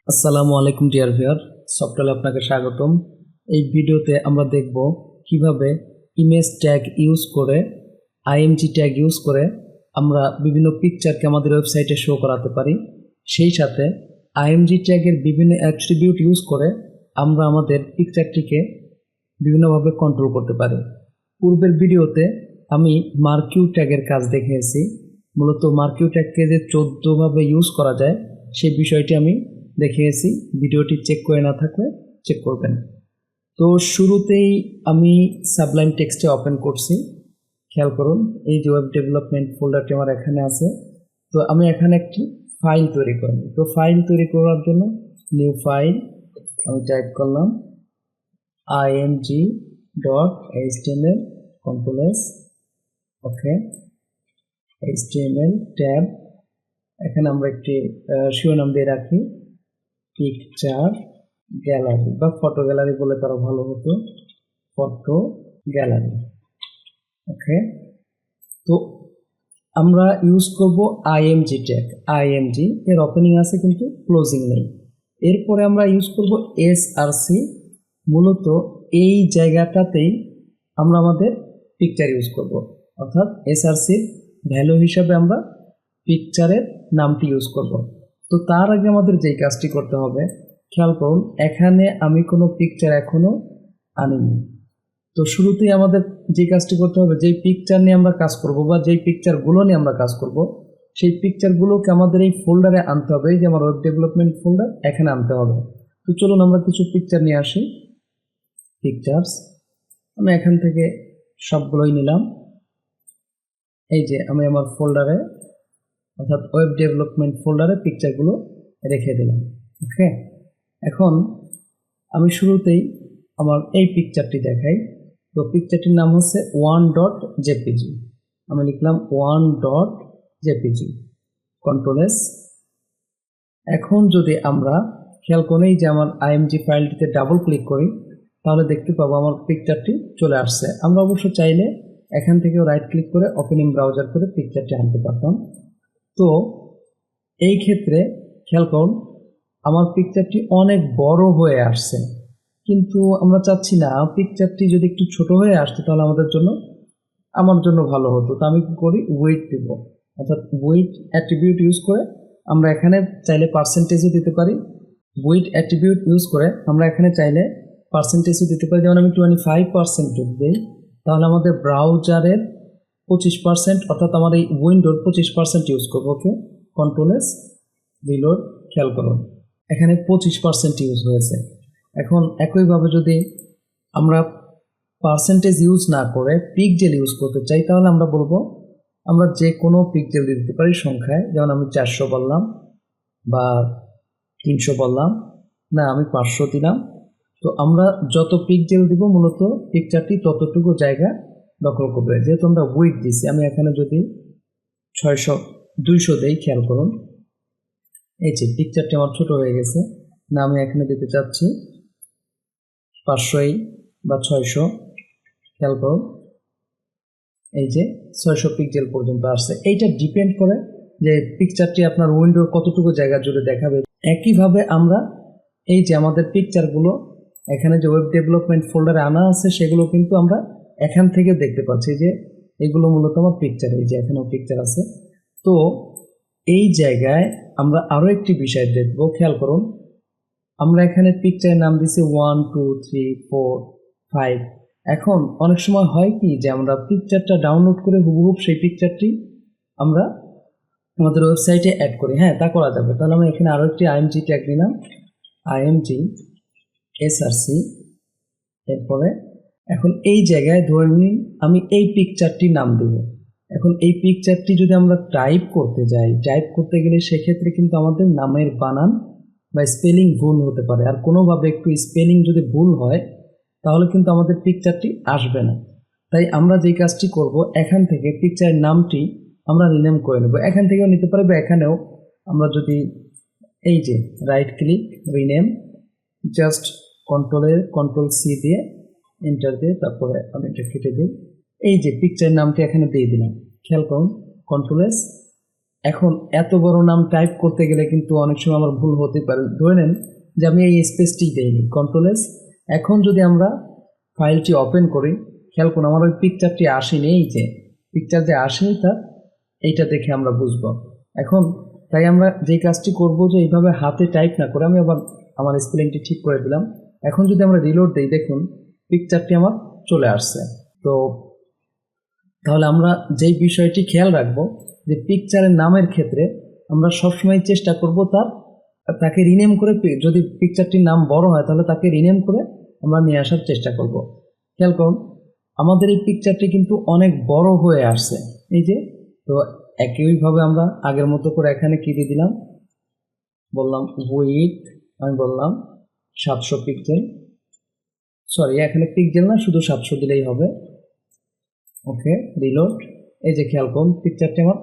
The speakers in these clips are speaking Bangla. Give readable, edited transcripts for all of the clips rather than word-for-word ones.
আসসালামু আলাইকুম ডিয়ার ভিউয়ার, সফটওয়্যারে আপনাকে স্বাগতম। এই ভিডিওতে আমরা দেখব কিভাবে ইমেজ ট্যাগ ইউজ করে আইএমজি ট্যাগ ইউজ করে আমরা বিভিন্ন পিকচারকে আমাদের ওয়েবসাইটে শো করাতে পারি। সেই সাথে আইএমজি ট্যাগের বিভিন্ন অ্যাট্রিবিউট ইউজ করে আমরা আমাদের পিকচারটিকে বিভিন্নভাবে কন্ট্রোল করতে পারি। পূর্বের ভিডিওতে আমি মার্কিউ ট্যাগের কাজ দেখিয়েছি। মূলত মার্কিউ ট্যাগকে যে 14ভাবে ইউজ করা যায় সেই বিষয়টি আমি দেখিয়েছি। ভিডিওটি চেক করে না থাকলে চেক করবেন। তো শুরুতেই আমি সাবলাইম টেক্সটে ওপেন করছি। খেয়াল করুন, এই যে ওয়েব ডেভেলপমেন্ট ফোল্ডারটি আমার এখানে আছে। তো আমি এখানে একটি ফাইল তৈরি করব। তো ফাইল তৈরি করার জন্য নিউ ফাইল আমি টাইপ করলাম img.html Ctrl S, ওকে, HTML ট্যাব। এখানে আমরা একটি শিরোনাম দিয়ে রাখি পিকচার গ্যালারি বা ফটো গ্যালারি বলে তারা ভালো হতো, ফটো গ্যালারি। ওকে, তো আমরা ইউজ করব আইএমজি ট্যাগ। আইএমজি এর ওপেনিং আছে কিন্তু ক্লোজিং নেই। এরপরে আমরা ইউজ করব এসআরসি। মূলত এই জায়গাটাতেই আমরা আমাদের পিকচার ইউজ করব, অর্থাৎ এসআরসির ভ্যালু হিসাবে আমরা পিকচারের নামটি ইউজ করব। তো তার আগে আমাদের যেই কাজটি করতে হবে, খেয়াল করুন, এখানে আমি কোনো পিকচার এখনো আনিনি। তো শুরুতেই আমাদের যে কাজটি করতে হবে, যেই পিকচার নিয়ে আমরা কাজ করব বা যেই পিকচারগুলো নিয়ে আমরা কাজ করব, সেই পিকচারগুলোকে আমাদের এই ফোল্ডারে আনতে হবে। এই যে আমার ওয়েব ডেভেলপমেন্ট ফোল্ডার, এখানে আনতে হবে। তো চলুন আমরা কিছু পিকচার নিয়ে আসি। পিকচার্স আমি এখান থেকে সবগুলোই নিলাম। এই যে আমি আমার ফোল্ডারে, অর্থাৎ ওয়েব ডেভেলপমেন্ট ফোল্ডারে পিকচারগুলো রেখে দিলাম। ওকে, এখন আমি শুরুতেই আমার এই পিকচারটি দেখাই। তো পিকচারটির নাম হচ্ছে 1.jpg। আমি লিখলাম 1.jpg, Ctrl S। এখন যদি আমরা খেয়াল করি যে আমার আইএমজি ফাইলটিতে ডাবল ক্লিক করি, তাহলে দেখতে পাবো আমার পিকচারটি চলে আসছে। আমরা অবশ্য চাইলে এখান থেকেও রাইট ক্লিক করে ওপেনিং ব্রাউজার করে পিকচারটি আনতে পারতাম। তো এই ক্ষেত্রে খেয়াল করুন, আমার পিকচারটি অনেক বড় হয়ে আসছে, কিন্তু আমরা চাচ্ছি না পিকচারটি যদি একটু ছোট হয়ে আসতো তাহলে আমার জন্য ভালো হতো। তো আমি কি করি, ওয়েট দেব, অর্থাৎ ওয়েট অ্যাট্রিবিউট ইউজ করে আমরা এখানে চাইলে পার্সেন্টেজও দিতে পারি। ওয়েট অ্যাট্রিবিউট ইউজ করে আমরা এখানে চাইলে পার্সেন্টেজও দিতে পারি। যেমন আমি 25% যদি দিই, তাহলে আমাদের ব্রাউজারের 25%, অর্থাৎ আমার এই উইন্ডোর 25% ইউজ করবো। ওকে, Ctrl S, রিলোড। খেয়াল করুন, এখানে 25% ইউজ হয়েছে। এখন একইভাবে যদি আমরা পার্সেন্টেজ ইউজ না করে পিকজেল ইউজ করতে চাই, তাহলে আমরা বলবো আমরা যে কোনো পিকজেল দিতে পারি সংখ্যায়। যেমন আমি 400 বললাম বা 300 বললাম, না আমি 500 দিলাম। তো আমরা যত পিকজেল দিব মূলত পিকচারটি ততটুকু জায়গা দখল করবে। যেহেতু আমরা উইডথ দিছি, আমি এখানে যদি 200 দেই, খেয়াল করুন, এই যে পিকচারটি আমার ছোট হয়ে গেছে। না আমি এখানে দিতে চাচ্ছি 500 বা 600। খেয়াল করুন, এই যে 600 পিক্সেল পর্যন্ত আসছে। এইটা ডিপেন্ড করে যে পিকচারটি আপনার উইন্ডোর কতটুকু জায়গা জুড়ে দেখাবে। একইভাবে আমরা এই যে আমাদের পিকচারগুলো এখানে যে ওয়েব ডেভেলপমেন্ট ফোল্ডারে আনা আছে, সেগুলো কিন্তু আমরা এখান থেকে দেখতে পাচ্ছি যে এগুলো মূলত আমার পিকচার। এই যে এখানেও পিকচার আছে। তো এই জায়গায় আমরা আরও একটি বিষয় দেখব। খেয়াল করুন, আমরা এখানে পিকচারের নাম দিছি 1 2 3 4 5। এখন অনেক সময় হয় কি যে আমরা পিকচারটা ডাউনলোড করে হুবহু সেই পিকচারটি আমরা আমাদের ওয়েবসাইটে অ্যাড করি। হ্যাঁ, তা করা যাবে। তাহলে আমরা এখানে আরও একটি আইএমজি ট্যাগ দিলাম, আইএমজি এসআরসি। এরপরে এখন এই জায়গায় ধরে নিন আমি এই পিকচারটির নাম দেব। এখন এই পিকচারটি যদি আমরা টাইপ করতে যাই, টাইপ করতে গেলে সেক্ষেত্রে কিন্তু আমাদের নামের বানান বা স্পেলিং ভুল হতে পারে। আর কোনোভাবে একটু স্পেলিং যদি ভুল হয় তাহলে কিন্তু আমাদের পিকচারটি আসবে না। তাই আমরা যে কাজটি করব, এখান থেকে পিকচারের নামটি আমরা রিনেম করে নেব। এখান থেকেও নিতে পারি বা এখানেও আমরা যদি এই যে right click rename, just Ctrl C দিয়ে এন্টার দিয়ে তারপরে আমি এটা কেটে দিই। এই যে পিকচারের নামটি এখানে দিয়ে দিলাম। খেয়াল করুন, Ctrl S, এখন এত বড় নাম টাইপ করতে গেলে কিন্তু অনেক সময় আমার ভুল হতে পারে। ধরে নেন যে আমি এই স্পেসটি দেইনি, কন্ট্রোল-এস। এখন যদি আমরা ফাইলটি ওপেন করি, খেয়াল করুন আমার ওই পিকচারটি আসেনি, এই যে পিকচার যে আসেনি তা এইটা দেখে আমরা বুঝবো। এখন তাই আমরা যে কাজটি করব যে এইভাবে হাতে টাইপ না করে আমি আবার আমার স্পেলিংটি ঠিক করে দিলাম। এখন যদি আমরা রিলোড দিই, দেখুন পিকচারটি আমার চলে আসছে। তো তাহলে আমরা যেই বিষয়টি খেয়াল রাখবো যে পিকচারের নামের ক্ষেত্রে আমরা সবসময় চেষ্টা করব তাকে রিনেম করে, যদি পিকচারটির নাম বড় হয় তাহলে তাকে রিনেম করে আমরা নিয়ে আসার চেষ্টা করব। খেয়াল করুন আমাদের এই পিকচারটি কিন্তু অনেক বড় হয়ে আসছে, এই যে। তো একইভাবে আমরা আগের মতো করে এখানে কি দিয়ে দিলাম, বললাম উইথ, আমি বললাম 700 পিক্সেল, সরি এখানে পিক্সেল না, শুধু 700 দিলেই হবে। ওকে, রিলোড। এই যে খেয়াল করুন পিকচারটি আমার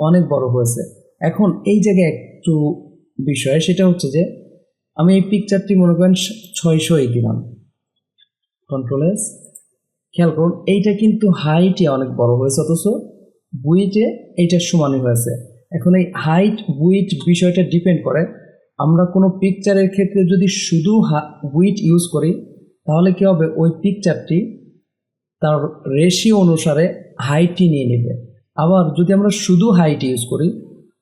অনেক বড় হয়েছে। এখন এই জায়গায় একটু বিষয়, সেটা হচ্ছে যে আমি এই পিকচারটি মনে করেন 600 দিলাম, কন্ট্রোল-এস। খেয়াল করুন এইটা কিন্তু হাইটে অনেক বড় হয়েছে, অথচ উইথে এইটার সমানই হয়েছে। এখন এই হাইট উইথ বিষয়টা ডিপেন্ড করে, আমরা কোনো পিকচারের ক্ষেত্রে যদি শুধু উইথ ইউজ করি তাহলে কি হবে, ওই পিকচারটি তার রেশিও অনুসারে হাইটটি নিয়ে নেবে। আবার যদি আমরা শুধু হাইট ইউজ করি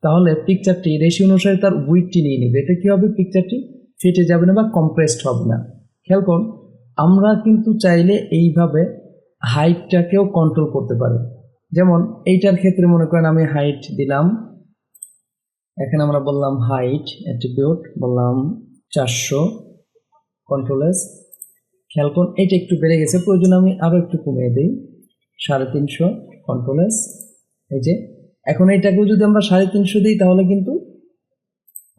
তাহলে পিকচারটি রেশিও অনুসারে তার উইথটি নিয়ে নেবে। এতে কী হবে, পিকচারটি ফেটে যাবে না বা কম্প্রেসড হবে না। খেয়াল করুন আমরা কিন্তু চাইলে এইভাবে হাইটটাকেও কন্ট্রোল করতে পারি। যেমন এইটার ক্ষেত্রে মনে করেন আমি হাইট দিলাম, এখানে আমরা বললাম হাইট অ্যাট্রিবিউট, বললাম 400, কন্ট্রোল-এস। খেয়াল করুন এটা একটু বেড়ে গেছে, প্রয়োজনে আমি আরও একটু কমিয়ে দিই, 350, কন্ট্রোল-এস। এই যে এখন এইটাকেও যদি আমরা 350 দিই তাহলে কিন্তু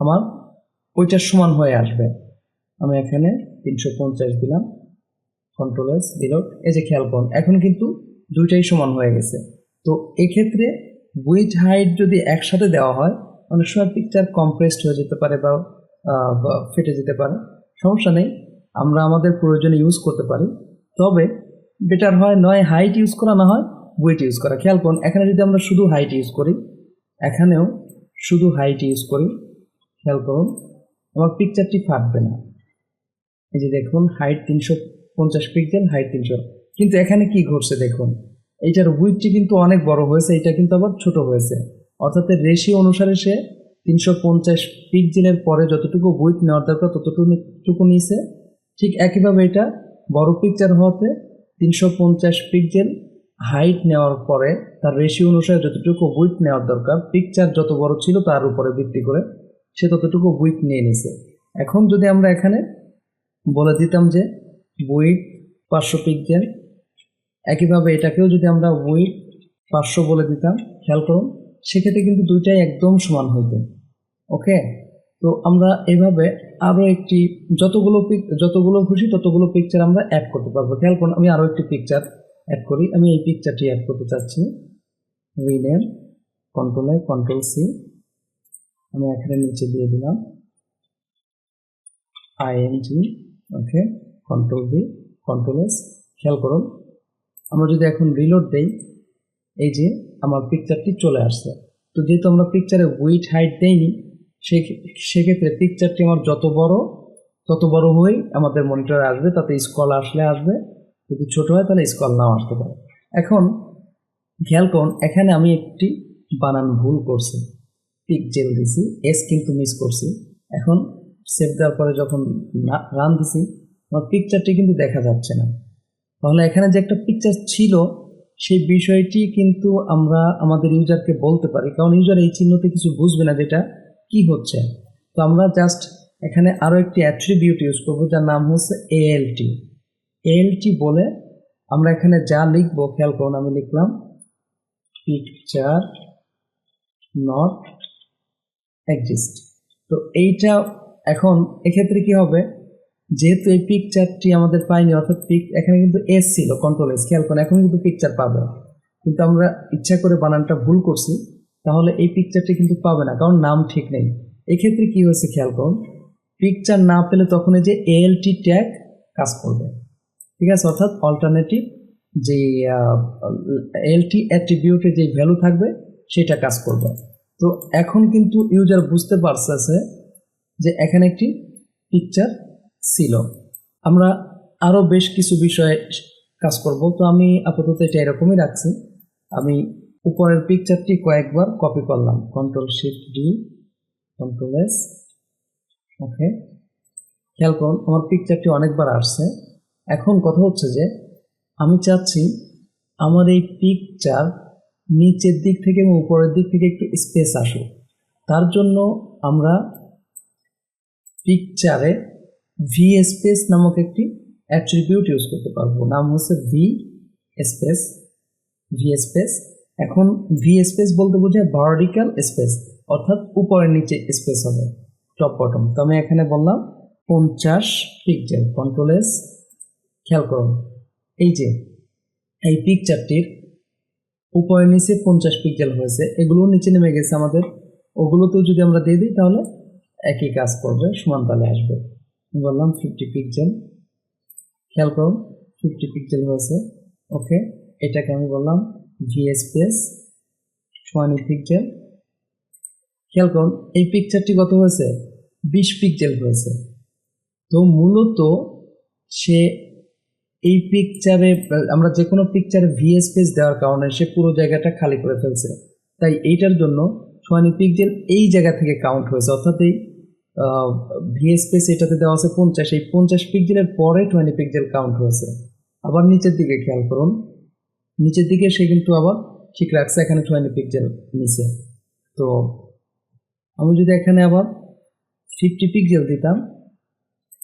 আমার ওইটার সমান হয়ে আসবে। আমি এখানে 350 দিলাম, কন্ট্রোল-এস, রিলোড। এই যে খেয়াল করুন এখন কিন্তু দুইটাই সমান হয়ে গেছে। তো এক্ষেত্রে উইথ হাইট যদি একসাথে দেওয়া হয় অনেক সময় পিকচার কম্প্রেসড হয়ে যেতে পারে বা ফেটে যেতে পারে, সমস্যা নেই, আমরা আমাদের প্রয়োজনে ইউজ করতে পারি। তবে বেটার হয় নয় হাইট ইউজ করা, না হয় উইথ ইউজ করা। খেয়াল করুন এখানে যদি আমরা শুধু হাইট ইউজ করি, এখানেও শুধু হাইট ইউজ করি, খেয়াল করুন আমার পিকচারটি ফাটবে না। এই যে দেখুন হাইট 350 পিক্সেল, হাইট 300, কিন্তু এখানে কি ঘটছে দেখুন, এইটার উইথটি কিন্তু অনেক বড় হয়েছে, এটা কিন্তু আবার ছোট হয়েছে। অর্থাৎ রেশিও অনুসারে সে 350 পিক্সেলের পরে যতটুকু উইথ নেওয়ার দরকার ততটুকু নিয়েছে। ঠিক একইভাবে এটা বড় পিকচার হওয়াতে 350 পিক্সেল হাইট নেওয়ার পরে তার রেশিও অনুসারে যতটুকু উইথ নেওয়ার দরকার, পিকচার যত বড় ছিল তার উপরে ভিত্তি করে সে ততটুকু উইথ নিয়ে নিছে। এখন যদি আমরা এখানে বলে দিতাম যে উইথ 500 পিক্সেল, একইভাবে এটাকেও যদি আমরা উইথ 500 বলে দিতাম, খেয়াল করুন সেক্ষেত্রে কিন্তু দুইটাই একদম সমান হইতো। ওকে, তো আমরা এভাবে আরও একটি যতগুলো খুশি ততগুলো পিকচার আমরা অ্যাড করতে পারবো। খেয়াল করুন আমি আরও একটি পিকচার অ্যাড করি, আমি এই পিকচারটি অ্যাড করতে চাচ্ছি, রিনেম, কন্ট্রোল-এ, কন্ট্রোল-সি, আমি এখানে নিচে দিয়ে দিলাম আইএনজি, ওকে, কন্ট্রোল-ভি, কন্ট্রোল-এস। খেয়াল করুন আমরা যদি এখন রিলোড দেই, এই যে আমার পিকচারটি চলে আসছে। তো যেহেতু আমরা পিকচারে উইথ হাইট দেইনি, সেক্ষেত্রে পিকচারটি আমার তত বড় হয়ে আমাদের মনিটরে আসবে, তাতে স্ক্রল আসলে আসবে, যদি ছোট হয় তাহলে স্ক্রল নাও আসতে পারে। এখন খেয়াল করুন এখানে আমি একটি বানান ভুল করছি, পিকজেল দিছি, এস কিন্তু মিস করছি। এখন সেভ দেওয়ার পরে যখন রান দিছি আমার পিকচারটি কিন্তু দেখা যাচ্ছে না। তাহলে এখানে যে একটা পিকচার ছিল সেই বিষয়টি কিন্তু আমরা আমাদের ইউজারকে বলতে পারি, কারণ ইউজার এই চিহ্নতে কিছু বুঝবে না যেটা কি হচ্ছে। তো আমরা জাস্ট এখানে আরও একটি অ্যাট্রিবিউট ইউজ করব যার নাম হচ্ছে এএলটি বলে আমরা এখানে যা লিখবো, খেয়াল করুন আমি লিখলাম পিকচার নট এক্সিস্ট। তো এইটা এখন এক্ষেত্রে কি হবে, যেহেতু এই পিকচারটি আমাদের পাইনি, অর্থাৎ এখানে কিন্তু এস ছিল, কন্ট্রোল-এস, খেয়াল করুন এখন কিন্তু পিকচার পাবে, কিন্তু আমরা ইচ্ছা করে বানানটা ভুল করছি, তাহলে এই পিকচারটি কিন্তু পাবে না, কারণ নাম ঠিক নেই। এক্ষেত্রে কি হয়েছে খেয়াল করুন, পিকচার না পেলে তখন এই যে এএলটি ট্যাগ কাজ করবে, ঠিক আছে, অর্থাৎ অল্টারনেটিভ যে এএলটি অ্যাট্রিবিউটে যে ভ্যালু থাকবে সেটা কাজ করবে। তো এখন কিন্তু ইউজার বুঝতে পারছে যে এখানে একটি পিকচার ছিল। আমরা আরও বেশ কিছু বিষয়ে কাজ করব। তো আমি আপাতত এটা এরকমই রাখছি। আমি উপরের পিকচারটি কয়েকবার কপি করলাম, Ctrl+Shift+D, Ctrl+S। ওকে, খেয়াল করুন আমার পিকচারটি অনেকবার আসছে। এখন কথা হচ্ছে যে আমি চাচ্ছি আমার এই পিকচার নিচের দিক থেকে এবং উপরের দিক থেকে একটু স্পেস আসুক। তার জন্য আমরা পিকচারে ভি স্পেস নামক একটি অ্যাট্রিবিউট ইউজ করতে পারবো, নাম হচ্ছে ভি স্পেস। এখন ভি স্পেস বলতে বোঝায় ভার্টিক্যাল স্পেস, অর্থাৎ উপরে নিচে স্পেস হবে, টপ বটম। তো আমি এখানে বললাম 50 পিক্সেল, Ctrl+S। খেয়াল করুন এই যে এই পিকচারটির উপরে নিচে 50 পিক্সেল হয়েছে, এগুলো নিচে নেমে গেছে আমাদের। ওগুলোতেও যদি আমরা দিয়ে দিই তাহলে একই কাজ করবে, সমান তালে আসবে। বললাম 50 পিক্সেল, খেয়াল করুন 50 পিক্সেল হয়েছে। ওকে, এটাকে আমি বললাম ভি স্পেস 20 পিক্সেল। খেয়াল করুন এই পিকচারটি কত হয়েছে, 20 পিক্সেল হয়েছে। তো মূলত সে এই পিকচারে, আমরা যে কোনো পিকচারে ভি স্পেস দেওয়ার কারণে সে পুরো জায়গাটা খালি করে ফেলছে। তাই এইটার জন্য 20 পিক্সেল এই জায়গা থেকে কাউন্ট হয়েছে, অর্থাৎ এই ভি স্পেস এটাতে দেওয়া আছে 50, এই 50 পিক্সেলের পরে 20 পিক্সেল কাউন্ট হয়েছে। আবার নিচের দিকে খেয়াল করুন, নিচের দিকে সে কিন্তু আবার ঠিক রাখছে, এখানে 20 পিক্সেল নিচে। তো আমি যদি এখানে আবার 50 পিক্সেল দিতাম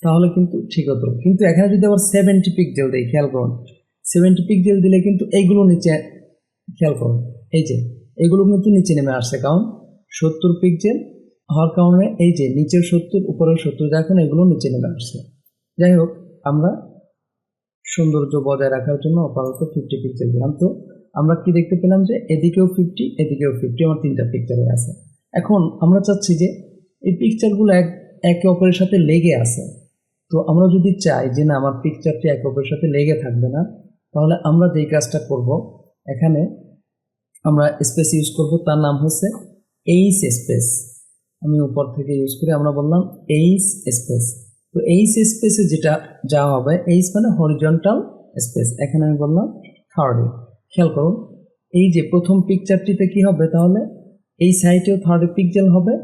তাহলে কিন্তু ঠিক হতো, কিন্তু এখানে যদি আবার 70 পিক্সেল দিই, খেয়াল করুন 70 পিক্সেল দিলে কিন্তু এইগুলো নিচে, খেয়াল করুন এই যে এগুলো কিন্তু নিচে নেমে আসছে, কারণ 70 পিক্সেল হওয়ার কারণে এই যে নিচের 70 উপরের 70 দেখুন এগুলো নিচে নেমে আসছে। যাই হোক, আমরা সৌন্দর্য বজায় রাখার জন্য আপাতত 50 পিক্সেল দিলাম। তো আমরা কি দেখতে পেলাম যে এদিকেও 50, এদিকেও 50, আমার 3টা পিকচারে আছে। এখন আমরা চাচ্ছি যে এই পিকচারগুলো একে অপরের সাথে লেগে আছে। তো আমরা যদি চাই যে না আমার পিকচারটি একে অপরের সাথে লেগে থাকবে না, তাহলে আমরা যেই কাজটা করব, এখানে আমরা স্পেস ইউজ করব, তার নাম হচ্ছে এইচ স্পেস। আমি উপর থেকে ইউজ করি, আমরা বললাম এইচ স্পেস। তো এইচ স্পেসে যেটা যা হবে, এইচ মানে হরিজন্টাল স্পেস, এখানে আমি বললাম 30। খেয়াল করুন এই যে প্রথম পিকচারটিতে কি হবে, তাহলে এই সাইডেও 30 পিক্সেল হবে,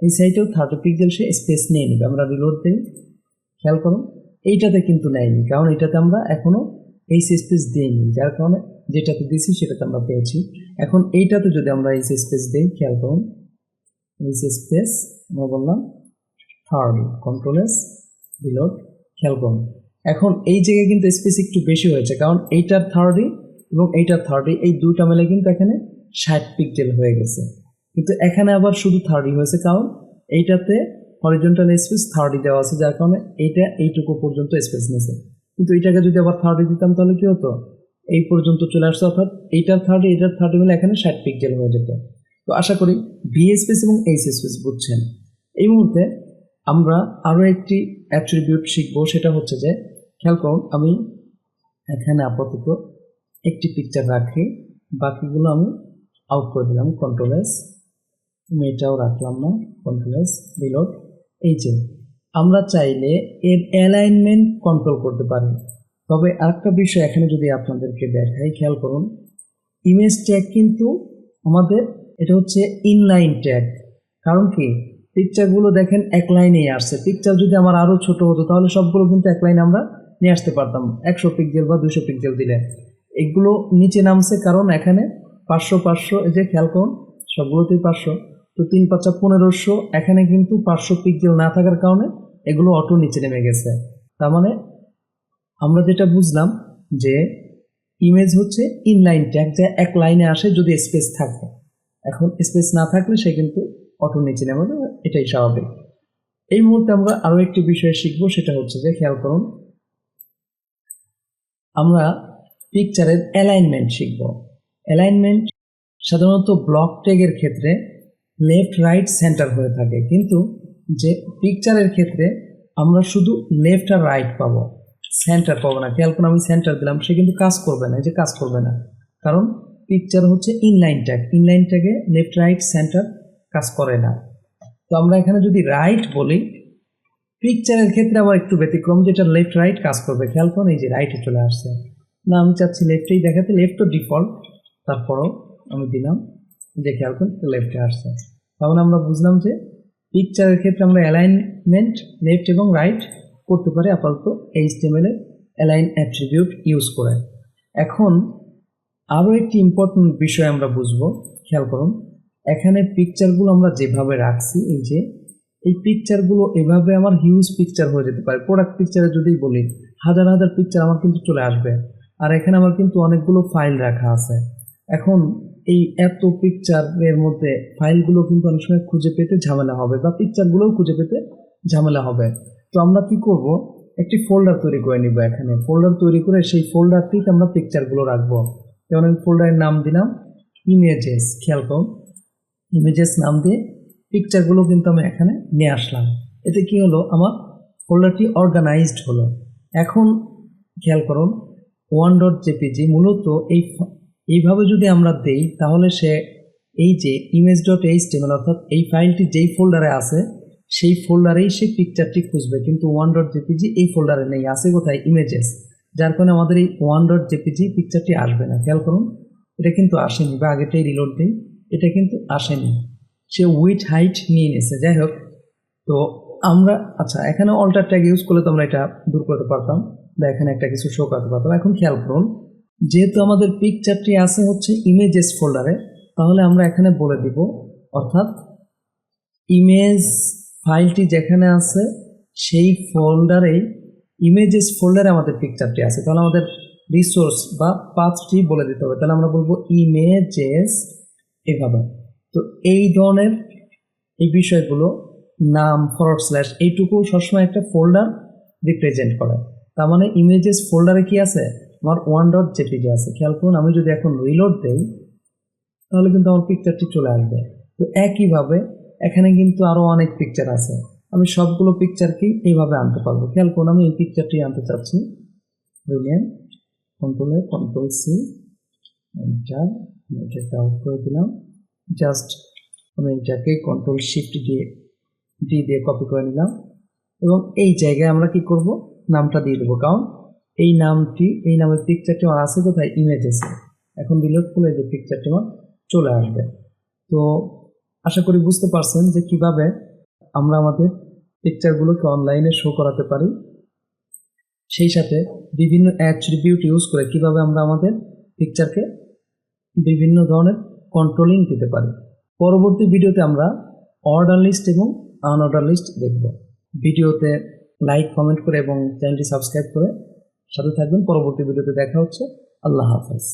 এই সাইডেও 30 পিক্সেল সে স্পেস নিয়ে নেবে। আমরা রিলোড দিই, খেয়াল করুন এইটাতে কিন্তু নেয়নি, কারণ এটাতে আমরা এখনো এইচ স্পেস দিইনি, যার কারণে যেটাতে দিয়েছি সেটাতে আমরা পেয়েছি। এখন এইটাতে যদি আমরা এইচ স্পেস দিই, খেয়াল করুন এইচ স্পেস আমরা বললাম 30, Ctrl+S, রিলোড। খেয়াল করুন এখন এই জায়গায় কিন্তু স্পেস একটু বেশি হয়েছে, কারণ এইটার 30 এবং এইটার 30 এই দুইটা মিলে কিন্তু এখানে 60 পিক্সেল হয়ে গেছে। কিন্তু এখানে আবার শুধু 30 হয়েছে, কারণ এইটাতে হরিজন্টাল স্পেস 30 দেওয়া আছে, যার কারণে এইটা এইটুকু পর্যন্ত স্পেস নিয়েছে। কিন্তু এইটাকে যদি আবার 30 দিতাম তাহলে কি হতো, এই পর্যন্ত চলে আসছে, অর্থাৎ এইটার 30 এইটার 30 মিলে এখানে 60 পিক্সেল হয়ে যেত। তো আশা করি ভি স্পেস এবং এইচ স্পেস বুঝছেন। এই মুহূর্তে আমরা আরও একটি অ্যাট্রিবিউট শিখব, সেটা হচ্ছে যে খেয়াল করুন আমি এখানে আপাতত একটি পিকচার রাখি, বাকিগুলো আমি আউট করে দিলাম, Ctrl+S। আমি এটাও রাখলাম না, Ctrl+S, রিলোড। এই যে আমরা চাইলে এর অ্যালাইনমেন্ট কন্ট্রোল করতে পারি। তবে আরেকটা বিষয় এখানে যদি আপনাদেরকে দেখাই, খেয়াল করুন ইমেজ ট্যাগ কিন্তু আমাদের এটা হচ্ছে ইনলাইন ট্যাগ। কারণ কি, পিকচারগুলো দেখেন এক লাইনেই আসছে। পিকচার যদি আমার আরও ছোট হতো তাহলে সবগুলো কিন্তু এক লাইনে আমরা নিয়ে আসতে পারতাম, 100 পিক্সেল বা 200 পিক্সেল দিলে। এগুলো নিচে নামছে কারণ এখানে 500 এই যে খেয়াল করুন সবগুলোতেই 500, তো 3 × 5 = 1500। এখানে কিন্তু 500 পিক্সেল না থাকার কারণে এগুলো অটো নিচে নেমে গেছে। তার মানে আমরা যেটা বুঝলাম যে ইমেজ হচ্ছে ইনলাইন ট্যাগ, যা এক লাইনে আসে যদি স্পেস থাকে। এখন স্পেস না থাকলে সে কিন্তু অটো নিচে নেমে যাবে, এটাই স্বাভাবিক। এই মুহূর্তে আমরা আরও একটি বিষয় শিখবো, সেটা হচ্ছে যে খেয়াল করুন আমরা পিকচারের অ্যালাইনমেন্ট শিখব। অ্যালাইনমেন্ট সাধারণত ব্লক ট্যাগের ক্ষেত্রে লেফট রাইট সেন্টার হয়ে থাকে, কিন্তু যে পিকচারের ক্ষেত্রে আমরা শুধু লেফট আর রাইট পাবো, সেন্টার পাবো না। খেয়াল করুন আমি সেন্টার দিলাম, সে কিন্তু কাজ করবে না, এই যে কাজ করবে না, কারণ পিকচার হচ্ছে ইনলাইন ট্যাগ। ইনলাইন ট্যাগে লেফট রাইট সেন্টার কাজ করে না। তো আমরা এখানে যদি রাইট বলি, পিকচারের ক্ষেত্রে আবার একটু ব্যতিক্রম, যেটা লেফট রাইট কাজ করবে। খেয়াল করুন, এই যে রাইটে চলে আসছে না, আমি চাচ্ছি লেফটেই দেখাতে, লেফট তো ডিফল্ট, তারপরও আমি দিলাম যে খেয়াল করুন লেফটে আসছে। তাহলে আমরা বুঝলাম যে পিকচারের ক্ষেত্রে আমরা অ্যালাইনমেন্ট লেফট এবং রাইট করতে পারি আপাতত HTML এর অ্যালাইন অ্যাট্রিবিউট ইউজ করে। এখন আরও একটি ইম্পর্টেন্ট বিষয় আমরা বুঝবো, খেয়াল করুন, এখানে পিকচারগুলো আমরা যেভাবে রাখছি, এই যে এই পিকচারগুলো এভাবে আমার হিউজ পিকচার হয়ে যেতে পারে। প্রোডাক্ট পিকচারে যদি বলি, হাজার হাজার পিকচার আমার কিন্তু চলে আসবে। আর এখানে আমার কিন্তু অনেকগুলো ফাইল রাখা আছে। এখন এই এত পিকচারের মধ্যে ফাইলগুলো কিন্তু অনেক সময় খুঁজে পেতে ঝামেলা হবে, বা পিকচারগুলোও খুঁজে পেতে ঝামেলা হবে। তো আমরা কি করব, একটি ফোল্ডার তৈরি করে নিব। এখানে ফোল্ডার তৈরি করে সেই ফোল্ডারটিতে আমরা পিকচারগুলো রাখবো। যেমন আমি ফোল্ডারের নাম দিলাম ইমেজেস। খেয়াল করুন, ইমেজেস নাম দিয়ে পিকচারগুলো কিন্তু আমি এখানে নিয়ে আসলাম। এতে কি হলো, আমার ফোল্ডারটি অর্গানাইজড হলো। এখন খেয়াল করুন, one.jpg মূলত এইভাবে যদি আমরা দেই, তাহলে সে এই যে image.html অর্থাৎ এই ফাইলটি যেই ফোল্ডারে আছে সেই ফোল্ডারেই সে পিকচারটি খুঁজবে, কিন্তু one.jpg এই ফোল্ডারে নেই, আছে কোথায়, ইমেজেস। যার কারণে আমাদের এই one.jpg পিকচারটি আসবে না। খেয়াল করুন, এটা কিন্তু আসেনি, বা আগেটাই রিলোড দেই, এটা কিন্তু আসেনি, সে উইথ হাইট নিয়ে নিয়েছে। যাই হোক, তো আমরা আচ্ছা এখানে অল্টার ট্যাগ ইউজ করলে তো আমরা এটা দূর করতে পারতাম, বা এখানে একটা কিছু শো করতে পারতাম। এখন খেয়াল করুন, যেহেতু আমাদের পিকচারটি আছে হচ্ছে ইমেজেস ফোল্ডারে, তাহলে আমরা এখানে বলে দিব, অর্থাৎ ইমেজ ফাইলটি যেখানে আছে সেই ফোল্ডারেই, ইমেজেস ফোল্ডারে আমাদের পিকচারটি আছে। তাহলে আমাদের রিসোর্স বা পাথটি বলে দিতে হবে। তাহলে আমরা বলবো ইমেজেস, এভাবে। তো এই ধরনের এই বিষয়গুলো, নাম / এইটুকু সবসময় একটা ফোল্ডার রিপ্রেজেন্ট করে। তার মানে ইমেজেস ফোল্ডারে কি আছে, আমার one.jpg আছে। খেয়াল করুন, আমি যদি এখন রিলোড দেই, তাহলে কিন্তু আমার পিকচারটি চলে আসবে। তো একইভাবে এখানে কিন্তু আরও অনেক পিকচার আছে, আমি সবগুলো পিকচারকেই এইভাবে আনতে পারবো। খেয়াল করুন, আমি এই পিকচারটি আনতে চাচ্ছি, Ctrl+C, এন্টার, এটাকে আউট করে দিলাম। জাস্ট আমি এটাকে Ctrl+Shift দিয়ে কপি করে নিলাম, এবং এই জায়গায় আমরা কি করব, নামটা দিয়ে দেবো, কারণ এই নামের পিকচারটি আমার আছে কোথায়, ইমেজেসে। এখন রিলোড করলে যে পিকচারটি আমার চলে আসবে। তো আশা করি বুঝতে পারছেন যে কিভাবে আমরা আমাদের পিকচারগুলোকে অনলাইনে শো করাতে পারি, সেই সাথে বিভিন্ন অ্যাট্রিবিউট ইউজ করে কিভাবে আমরা আমাদের পিকচারকে বিভিন্ন ধরনের কন্ট্রোলিং দিতে পারি। পরবর্তী ভিডিওতে আমরা অর্ডার লিস্ট এবং আনঅর্ডার লিস্ট দেখব। ভিডিওতে লাইক, কমেন্ট করে এবং চ্যানেলটি সাবস্ক্রাইব করে সাথে থাকবেন। পরবর্তী ভিডিওতে দেখা হচ্ছে। আল্লাহ হাফেজ।